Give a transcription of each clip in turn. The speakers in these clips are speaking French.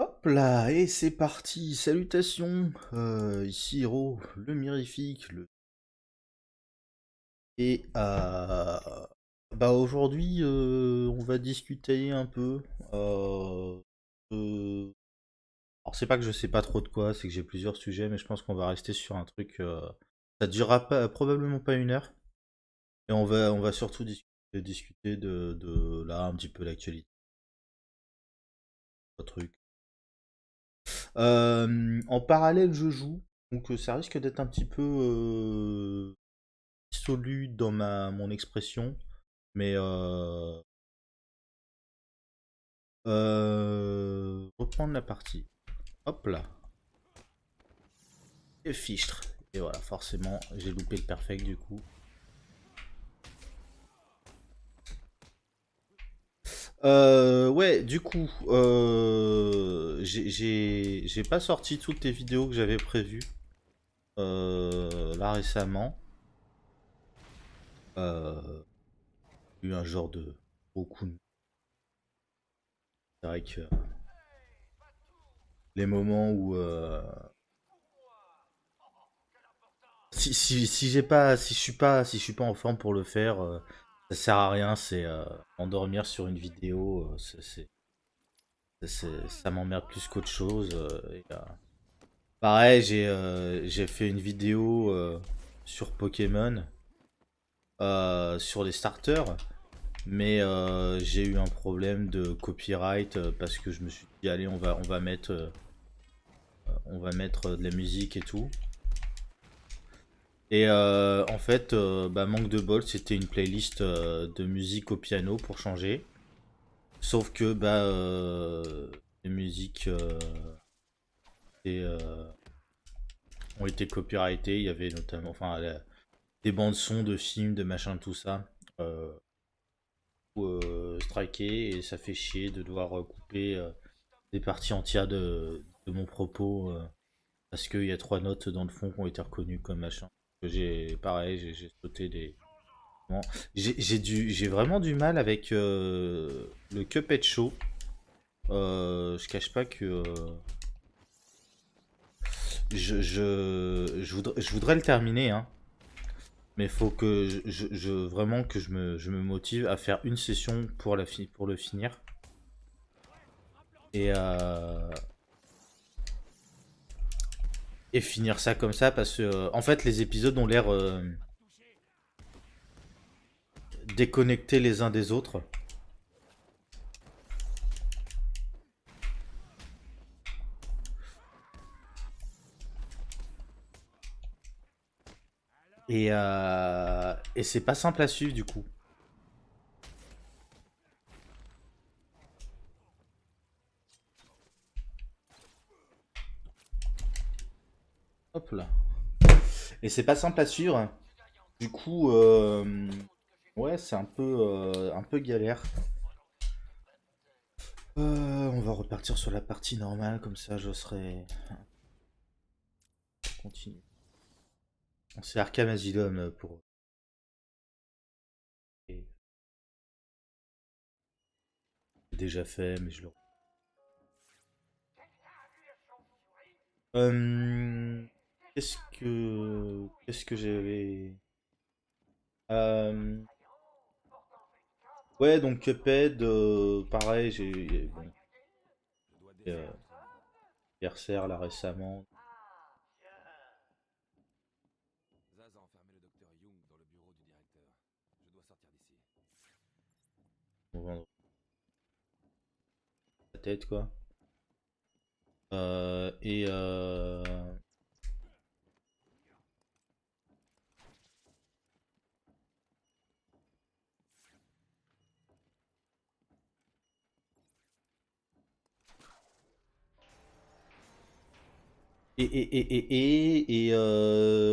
Hop là, et c'est parti, salutations, ici Hiro, le mirifique, et bah aujourd'hui on va discuter un peu, de- alors c'est pas que je sais pas trop de quoi, c'est que j'ai plusieurs sujets, mais je pense qu'on va rester sur un truc, ça durera pas, probablement pas une heure, et on va surtout discuter de là un petit peu l'actualité, un truc. En parallèle, je joue, donc ça risque d'être un petit peu dissolu dans mon expression, mais reprendre la partie. Hop là, et fichtre. Et voilà, forcément, j'ai loupé le perfect du coup. Ouais, du coup, j'ai pas sorti toutes les vidéos que j'avais prévues là récemment. Eu un genre de gros coup de... C'est vrai que les moments où si j'ai pas si je suis pas en forme pour le faire, ça sert à rien, c'est endormir sur une vidéo, ça m'emmerde plus qu'autre chose. Pareil, j'ai fait une vidéo sur Pokémon, sur les starters, mais j'ai eu un problème de copyright parce que je me suis dit allez on va mettre de la musique et tout. Et en fait, bah, manque de bol, c'était une playlist de musique au piano pour changer. Sauf que bah, les musiques et, ont été copyrightées. Il y avait notamment des bandes son de films, de machin, tout ça. Euh, Striké et ça fait chier de devoir couper des parties entières de mon propos parce qu'il y a trois notes dans le fond qui ont été reconnues comme machin. Pareil, j'ai sauté des. Bon, j'ai vraiment du mal avec le Cuphead Show. Je cache pas que je voudrais le terminer, hein, mais faut que vraiment que je me motive à faire une session pour pour le finir et et finir ça comme ça parce que en fait les épisodes ont l'air déconnectés les uns des autres. Et c'est pas simple à suivre du coup. Hop là. Et c'est pas simple à suivre. Du coup, ouais, c'est un peu galère. On va repartir sur la partie normale, comme ça je serai... Continue. C'est Arkham Asylum pour... C'est déjà fait, mais je le... Euh, Qu'est-ce que j'avais... Euh, Ouais, donc Cuphead, pareil, j'ai... Bon, euh, Berserk là récemment. Zaz a enfermé le docteur Young dans le bureau du directeur. Je dois sortir d'ici. On va vendre la tête, quoi. Et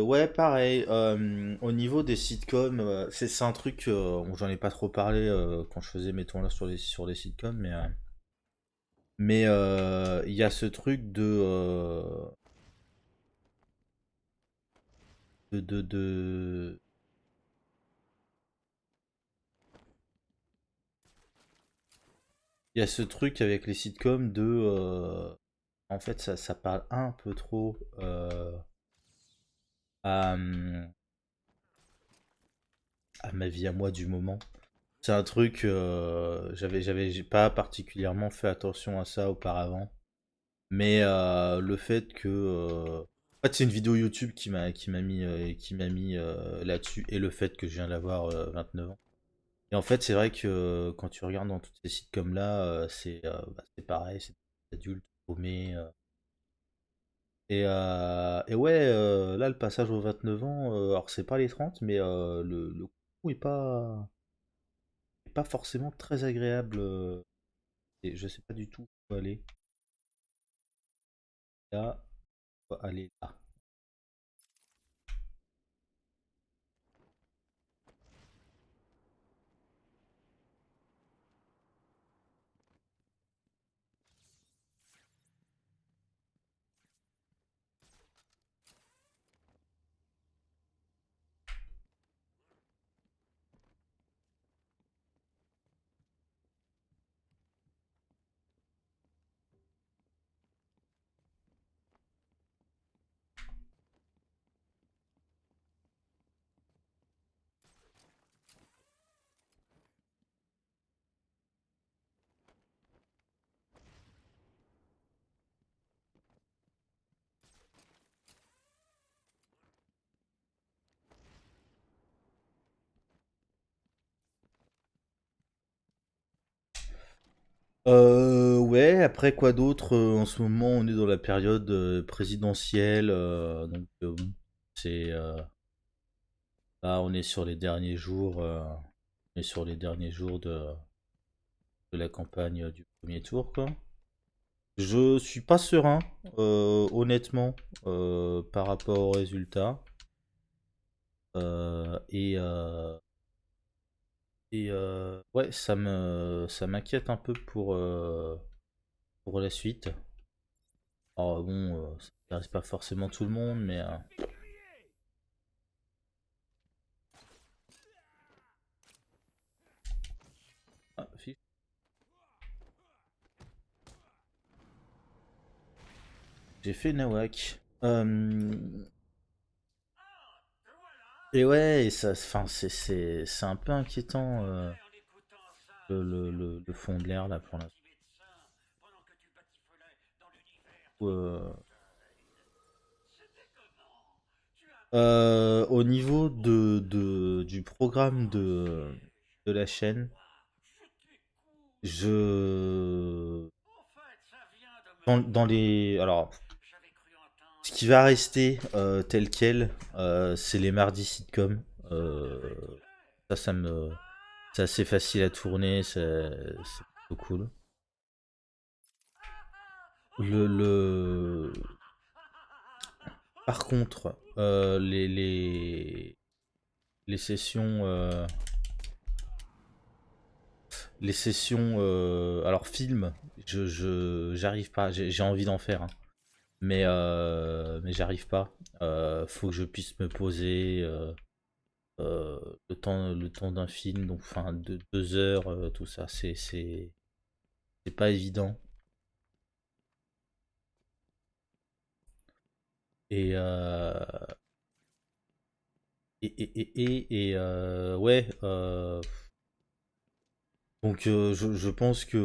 ouais, pareil. Au niveau des sitcoms, c'est un truc, bon, j'en ai pas trop parlé quand je faisais mes tours là sur les sitcoms, mais il y a ce truc de il y a ce truc avec les sitcoms de en fait, ça parle un peu trop à, à ma vie à moi du moment. C'est un truc, j'ai pas particulièrement fait attention à ça auparavant. Mais le fait que. En fait, c'est une vidéo YouTube qui m'a mis là-dessus. Et le fait que je viens d'avoir 29 ans. Et en fait, c'est vrai que quand tu regardes dans tous ces sites comme là, c'est pareil, c'est des adultes paumés. Et ouais, là, le passage aux 29 ans, alors c'est pas les 30, mais le coup est pas forcément très agréable. Et je sais pas du tout où aller. Là, on va aller là. Ouais, après quoi d'autre? En ce moment, on est dans la période présidentielle, donc bon, c'est là, on est sur les derniers jours, on est sur les derniers jours de la campagne du premier tour, quoi. Je suis pas serein, honnêtement, par rapport aux résultats, euh, et euh, ouais, ça m'inquiète un peu pour la suite. Alors bon, ça n'intéresse pas forcément tout le monde, mais ah, j'ai fait Nawak. Et ouais, et ça, enfin, c'est un peu inquiétant le fond de l'air là pour l'instant. Euh, au niveau du programme de la chaîne, je dans les alors ce qui va rester tel quel, c'est les mardis sitcom. Euh, ça me c'est assez facile à tourner, c'est plutôt cool. Le Par contre, les sessions, alors film, j'arrive pas. J'ai envie d'en faire, hein, mais j'arrive pas. Faut que je puisse me poser euh, le temps d'un film, donc enfin de 2 heures, tout ça, c'est pas évident. Et ouais. Donc je pense que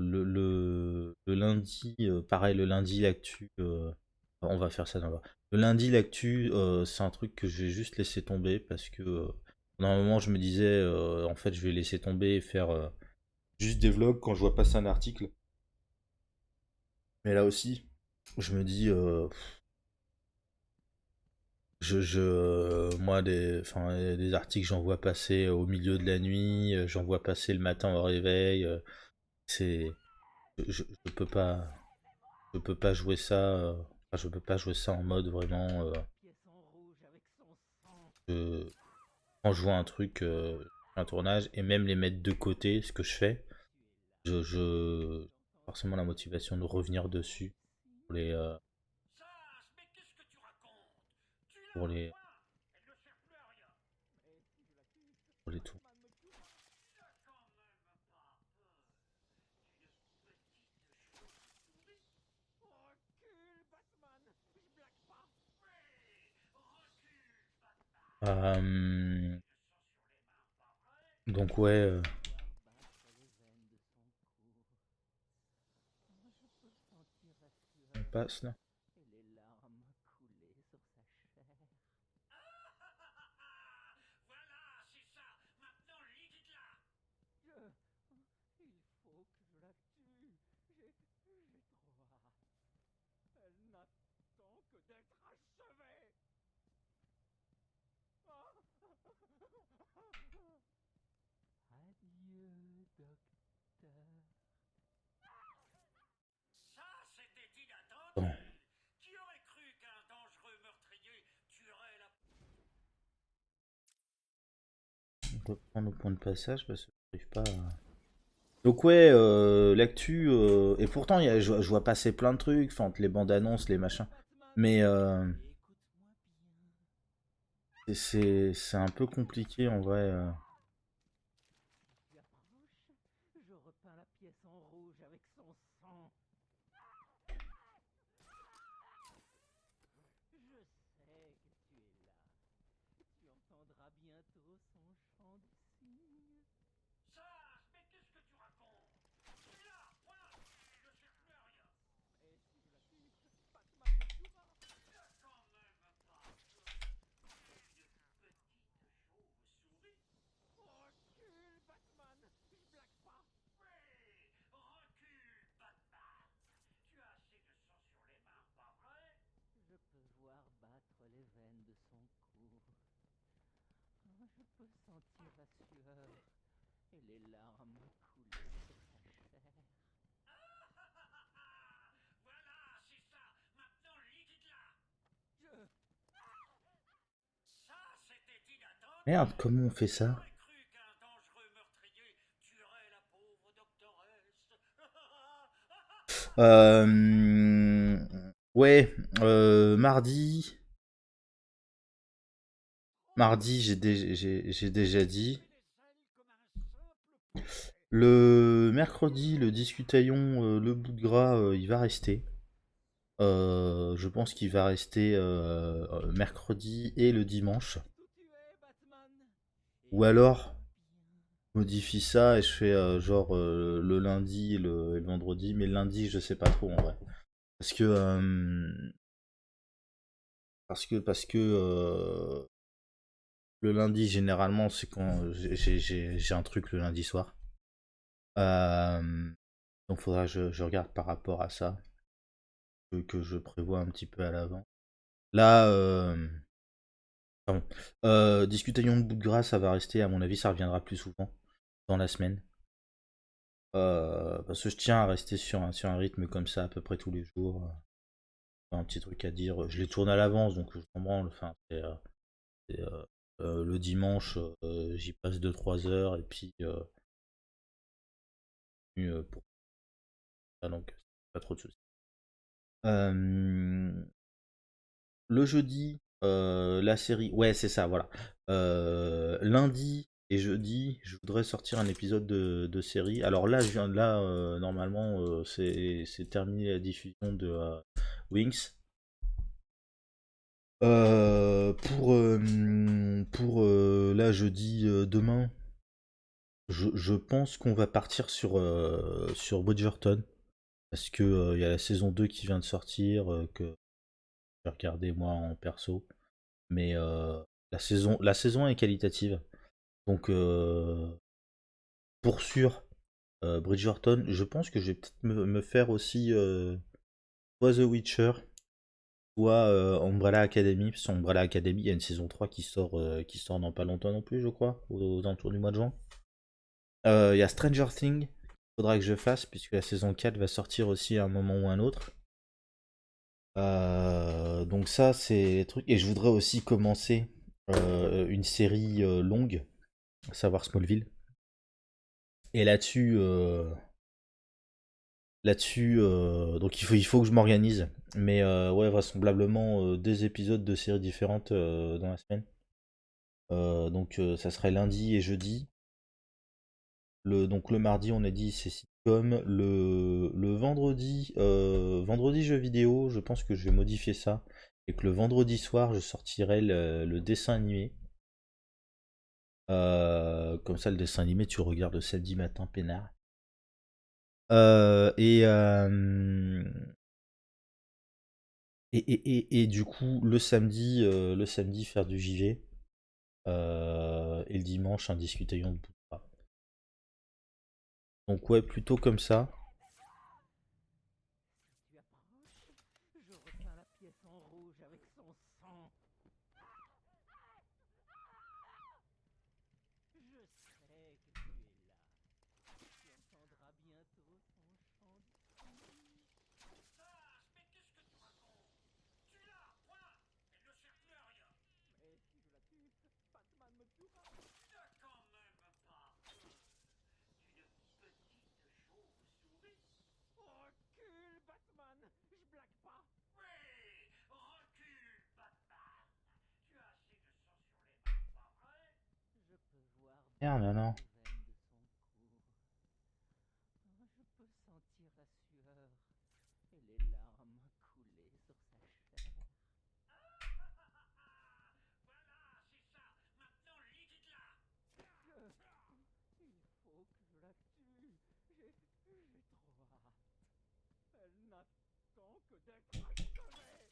le lundi, pareil, le lundi, l'actu, on va faire ça dans le lundi, l'actu, c'est un truc que je vais juste laisser tomber parce que pendant un moment, je me disais, en fait, je vais laisser tomber et faire juste des vlogs quand je vois passer un article. Mais là aussi, je me dis, moi, des articles, j'en vois passer au milieu de la nuit, j'en vois passer le matin au réveil, c'est, je peux pas. jouer ça. Je peux pas jouer ça en mode vraiment. Je- Quand je vois un truc, un tournage, et même les mettre de côté, ce que je fais, j'ai forcément la motivation de revenir dessus pour les, euh, pour les, pour les tours. Euh, donc ouais, on passe là. Bon. On reprend nos points de passage parce que j'arrive pas à... Donc ouais, l'actu... et pourtant, je vois passer plein de trucs, enfin, entre les bandes annonces, les machins. Mais c'est un peu compliqué en vrai. Merde, comment on fait ça? Euh, Ouais, mardi. Mardi, j'ai déjà dit. Le mercredi, le discutaillon, le bout de gras, il va rester. Je pense qu'il va rester mercredi et le dimanche. Ou alors, je modifie ça et je fais genre le lundi et le vendredi. Mais le lundi, je sais pas trop en vrai. Parce que, le lundi, généralement, c'est quand j'ai un truc le lundi soir. Euh, donc faudra que je regarde par rapport à ça, que je prévois un petit peu à l'avant. Là, pardon. Discutaion de bout de gras, ça va rester, à mon avis, ça reviendra plus souvent dans la semaine. Parce que je tiens à rester sur un rythme comme ça à peu près tous les jours. Un petit truc à dire. Je les tourne à l'avance, donc je m'en branle. Enfin, c'est, le dimanche, j'y passe 2 3 heures et puis pour ça, donc pas trop de soucis. Euh, le jeudi, la série. Ouais, c'est ça, voilà. Lundi et jeudi, je voudrais sortir un épisode de série. Alors là, normalement, c'est terminé la diffusion de Wings. Là, jeudi, demain, je pense qu'on va partir sur Bridgerton. Parce que il y a la saison 2 qui vient de sortir, que j'ai regardé moi en perso. Mais la saison est qualitative. Donc, pour sûr, Bridgerton, je pense que je vais peut-être me faire aussi soit The Witcher, soit Umbrella Academy. Parce qu'Umbrella Academy, il y a une saison 3 qui sort dans pas longtemps non plus, je crois, aux alentours du mois de juin. Il y a Stranger Things, il faudra que je fasse, puisque la saison 4 va sortir aussi à un moment ou un autre. Donc ça, c'est les trucs. Et je voudrais aussi commencer une série longue, à savoir Smallville. Et donc il faut que je m'organise. Mais ouais, vraisemblablement 2 épisodes de séries différentes dans la semaine. Donc ça serait lundi et jeudi. Donc le mardi, on a dit c'est sitcom. Le vendredi jeu vidéo, je pense que je vais modifier ça. Et que le vendredi soir, je sortirai le dessin animé. Comme ça, le dessin animé, tu le regardes le samedi matin, peinard. Et du coup, le samedi faire du JV. Et le dimanche, un discutaillon de bout. Donc ouais, plutôt comme ça. Tu approches, je repeins la pièce en rouge avec son sang. Je sais que tu es là. Tu entendras bientôt son chant d'ici. Mais qu'est-ce que tu racontes? Tu l'as, point. Elle ne sert plus à rien. Mais si je la tue, Batman me tuera. Tu n'as quand même pas peur d'une petite chauve-souris. Recule, Batman, je blague pas. Oui, recule, Batman. Tu as assez de sang sur les mains, pas vrai? Je peux voir Merde, non. les veines de son cou. Je peux sentir la sueur et les larmes couler sur sa chair. Voilà, c'est ça. Maintenant, liquide-la. Il faut que je la tue. J'ai trop hâte. Elle n'attend que d'être achevée.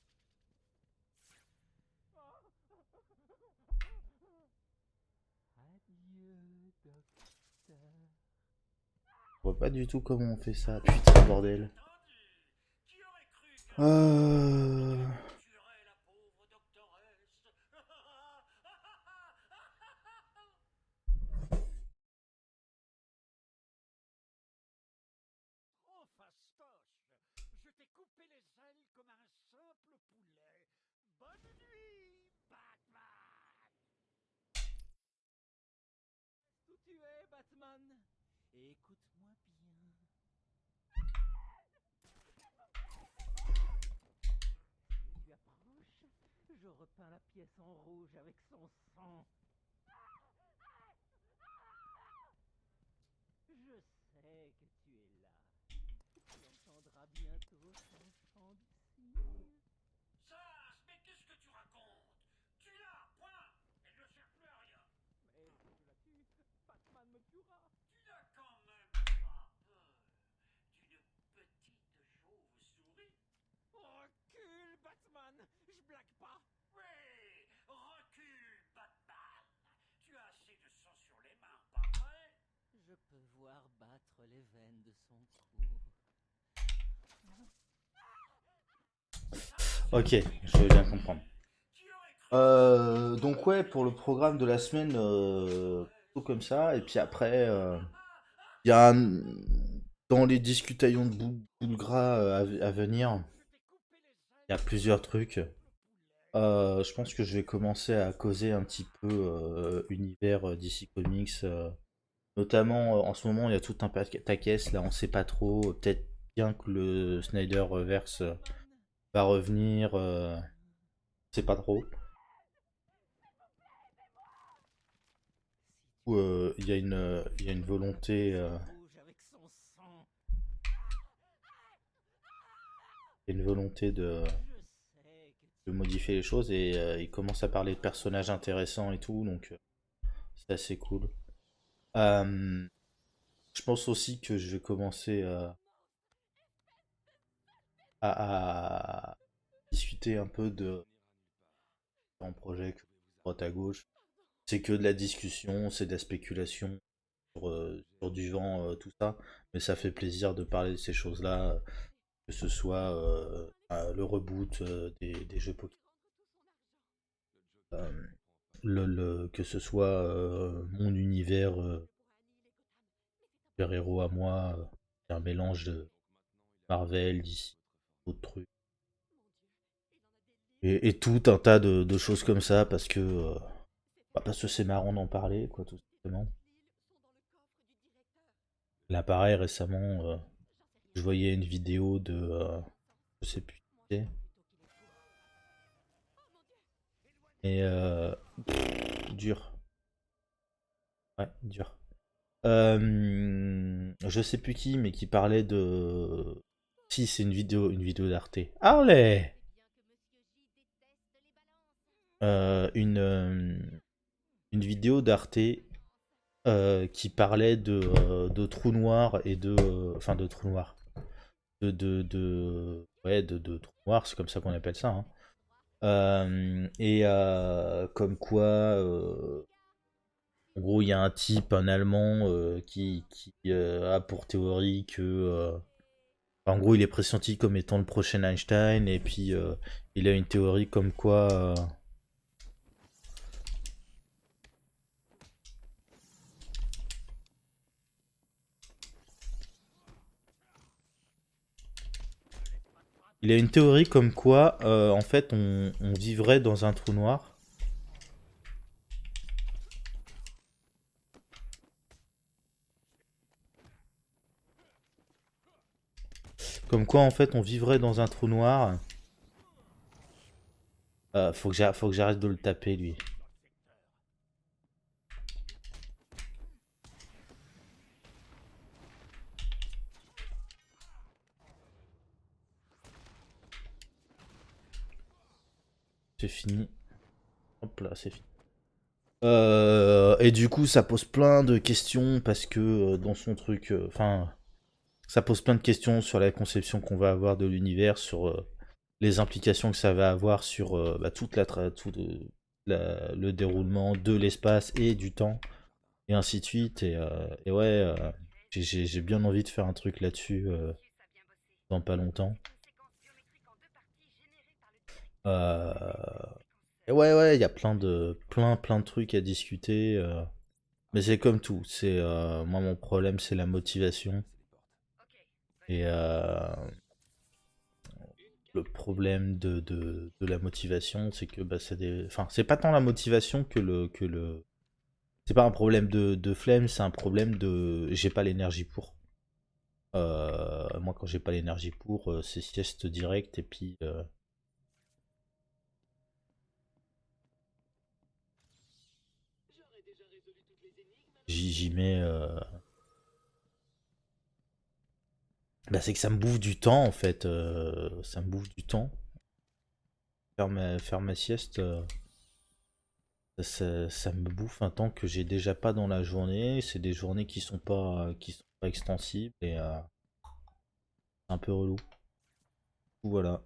Adieu, docteur. Je vois pas du tout comment on fait ça. Putain, bordel. Entendu. Qui aurait cru qu'un tuerait la pauvre doctoresse? Trop fastoche. Je t'ai coupé les ailes comme un simple poulet. Bonne nuit, Batman. Où tu es, Batman? Et écoute-moi bien. Si tu approches, je repeins la pièce en rouge avec son sang. Je sais que tu es là. Tu entendras bientôt son chant d'ici. Sas, mais qu'est-ce que tu racontes? Tu l'as, point. Elle ne sert plus à rien. Mais si je la tue, Batman me tuera. Tu n'as quand même pas peur d'une petite chauve-souris? Recule, Batman, je blague pas. Oui, recule, Batman. Tu as assez de sang sur les mains, pas vrai? Je peux voir battre les veines de son cou. Ok, je veux bien comprendre. Qui aurait cru Donc ouais, pour le programme de la semaine, plutôt comme ça. Et puis après, il y a dans les discutaillons de boule gras à venir, Je t'ai coupé les ailes il y a plusieurs trucs. Je pense que je vais commencer à causer un petit peu univers DC Comics. Notamment, en ce moment, il y a tout un paquet, là, on sait pas trop. Peut-être bien que le Snyderverse va revenir, on sait pas trop. Ou il y a une volonté, Rouge avec son sang. il y a une volonté Je sais que de modifier les choses et il commence à parler de personnages intéressants et tout, donc c'est assez cool. Je pense aussi que je vais commencer à discuter un peu de en projet droite à gauche. C'est que de la discussion, c'est de la spéculation sur du vent, tout ça. Mais ça fait plaisir de parler de ces choses-là, que ce soit le reboot des jeux Pokémon, euh, que ce soit mon univers super-héros à moi, un mélange de Marvel, DC, d'autres trucs. Et tout un tas de choses comme ça, parce que c'est marrant d'en parler, quoi, tout simplement. Là, pareil, récemment, je voyais une vidéo de... je sais plus qui c'est. Et... dur. Ouais, dur. Je sais plus qui, mais qui parlait de... Si, c'est une vidéo d'Arte. Allez, une vidéo d'Arte qui parlait de trous noirs et de. Enfin, de trous noirs. Ouais, de trous noirs, c'est comme ça qu'on appelle ça, hein. Comme quoi, en gros, il y a un type, un Allemand, qui a pour théorie que. En gros, il est pressenti comme étant le prochain Einstein, et puis il a une théorie comme quoi. Il a une théorie comme quoi, en fait, on vivrait dans un trou noir. Comme quoi, en fait, on vivrait dans un trou noir. Faut que j'arrête de le taper, lui. C'est fini. Hop là, c'est fini. Et du coup, ça pose plein de questions parce que dans son truc, enfin, ça pose plein de questions sur la conception qu'on va avoir de l'univers, sur les implications que ça va avoir sur bah, le déroulement de l'espace et du temps, et ainsi de suite. Et ouais, j'ai bien envie de faire un truc là-dessus dans pas longtemps. Euh, et ouais, il y a plein de trucs à discuter. Mais c'est comme tout. Moi, mon problème, c'est la motivation. Et le problème de la motivation, c'est que bah, enfin, c'est pas tant la motivation que le. C'est pas un problème de flemme, c'est un problème de. J'ai pas l'énergie pour. Moi, quand j'ai pas l'énergie pour, c'est sieste direct et puis j'y mets. Bah, c'est que ça me bouffe du temps en fait. Ça me bouffe du temps. Faire ma sieste, ça me bouffe un temps que j'ai déjà pas dans la journée. C'est des journées qui sont pas extensibles et c'est un peu relou. Voilà.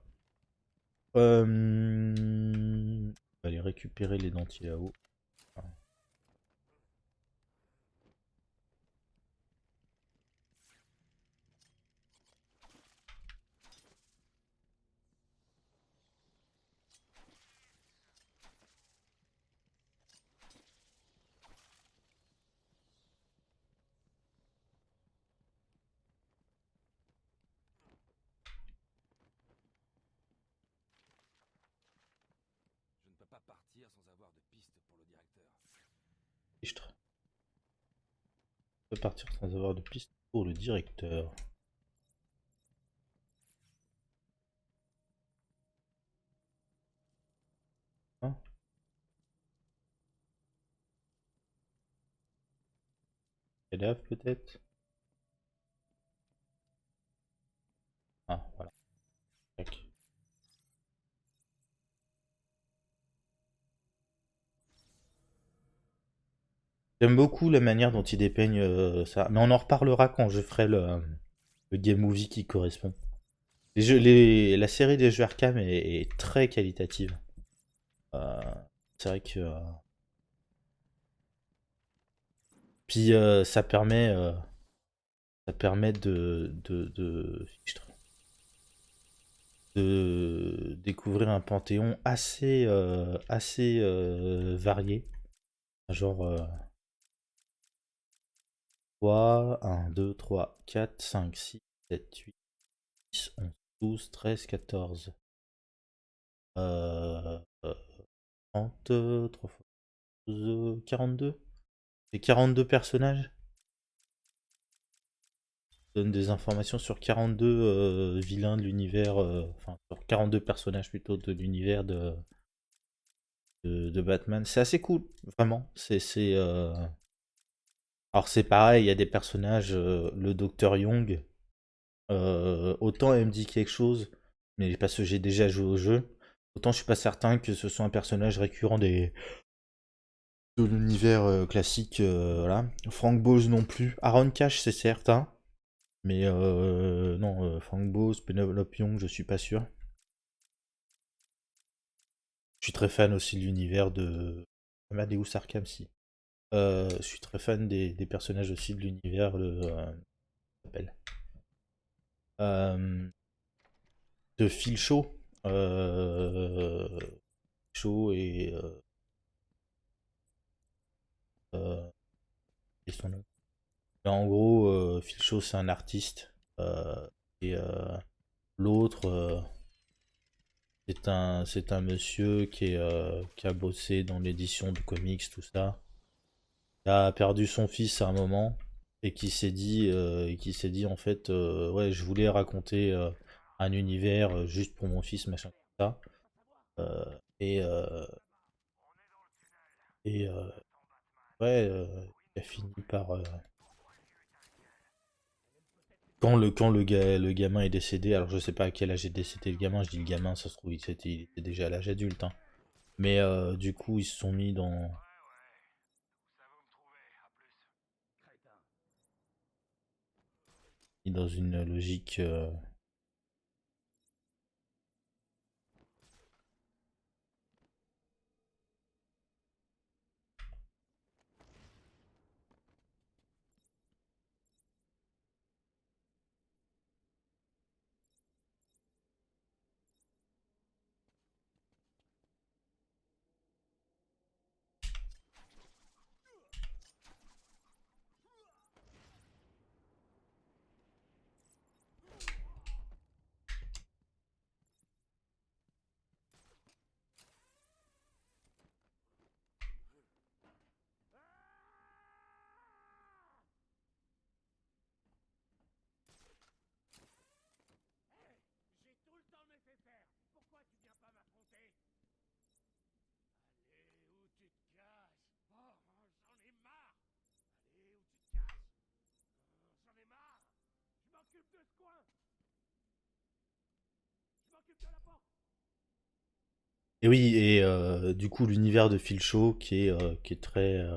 On va aller récupérer les dentiers là-haut. Je ne peux pas partir sans avoir de piste pour le directeur. Je peux partir sans avoir de piste pour le directeur. Hein? Cadavre peut-être? Ah, voilà. Tac. J'aime beaucoup la manière dont il dépeigne ça. Mais on en reparlera quand je ferai le game movie qui correspond. La série des jeux Arkham est très qualitative. Euh, c'est vrai que. Puis ça permet de découvrir un panthéon assez varié. Genre 3, 1, 2, 3, 4, 5, 6, 7, 8, 10, 11, 12, 13, 14. Euh, euh, 30, 3 fois 12, 42. Et 42 personnages. Donne des informations sur 42 vilains de l'univers, enfin sur 42 personnages plutôt de l'univers de Batman. C'est assez cool, vraiment. Alors c'est pareil, il y a des personnages, le Docteur Young, autant elle me dit quelque chose, mais parce que j'ai déjà joué au jeu, autant je suis pas certain que ce soit un personnage récurrent de l'univers classique, voilà. Frank Bowes non plus. Aaron Cash, c'est certain. Mais non, Frank Bowes, Penelope Young, je suis pas sûr. Je suis très fan aussi de l'univers de Amadeus Arkham, si. Je suis très fan des personnages aussi de l'univers s'appelle euh, de Phil Shaw. Euh, Shaw euh, et son nom. Mais en gros, Phil Shaw, c'est un artiste. Et l'autre, c'est un monsieur qui a bossé dans l'édition de comics, tout ça. Qui a perdu son fils à un moment et qui s'est dit en fait, ouais, je voulais raconter un univers juste pour mon fils, machin comme ça. Euh, et et ouais, il a fini par quand le gamin est décédé. Alors je sais pas à quel âge est décédé le gamin. Je dis le gamin, ça se trouve il était déjà à l'âge adulte, hein. Mais du coup ils se sont mis dans une logique. J'ai tout le temps le nécessaire. Pourquoi tu viens pas m'affronter? Allez, où tu te caches? Oh, j'en ai marre. Allez, où tu te caches? J'en ai marre. Je m'occupe de ce coin. Je m'occupe de la porte. Et oui, et du coup l'univers de Phil Shaw qui est très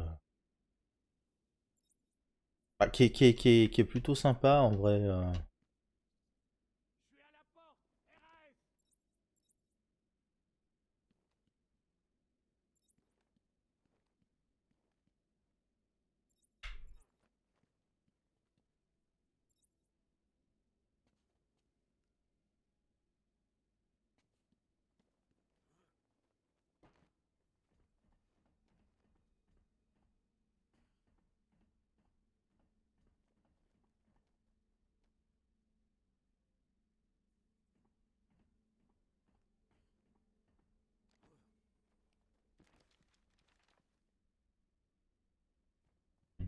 qui est plutôt sympa en vrai. Je suis à la porte. RAS.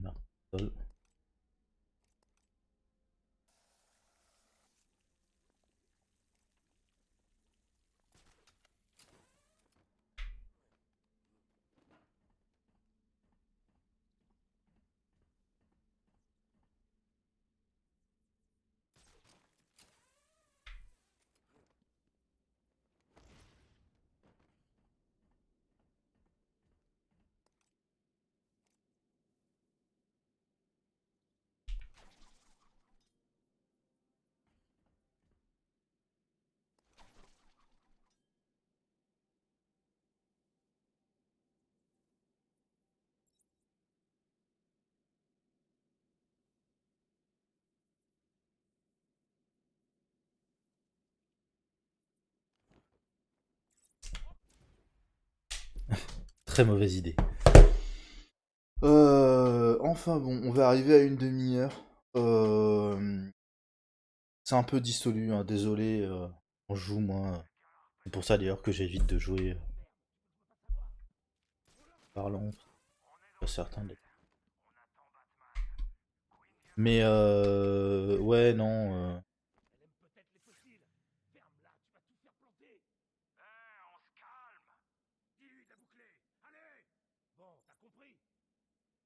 Marvel. Très mauvaise idée. Enfin bon, on va arriver à une demi-heure. C'est un peu dissolu, hein, désolé. On joue moi. C'est pour ça d'ailleurs que j'évite de jouer parlant. Pas certain d'être. Mais ouais, non. Elle aime peut-être les fossiles. Ferme-la, tu vas tout faire planter. On se calme. Dis, la bouclée. Allez. Bon, t'as compris?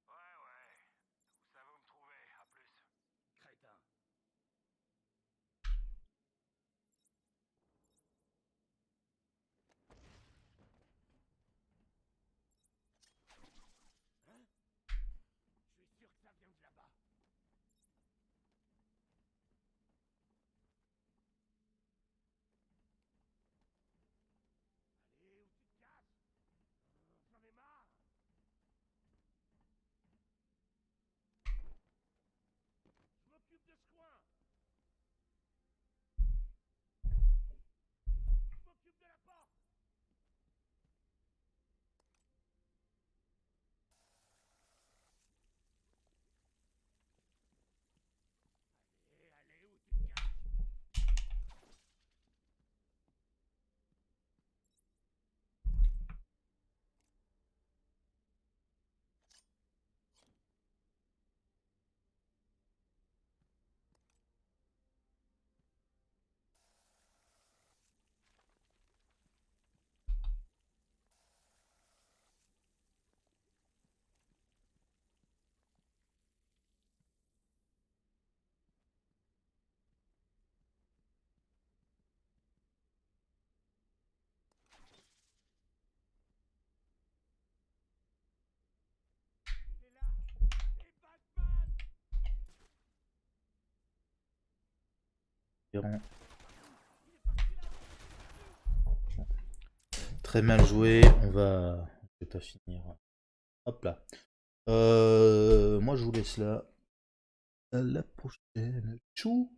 Ouais, ouais. Vous savez où me trouver. À plus. Crétin. Espérons. Très mal joué, on va... Je vais pas finir. Hop là. Moi je vous laisse là. À la prochaine. Tchou.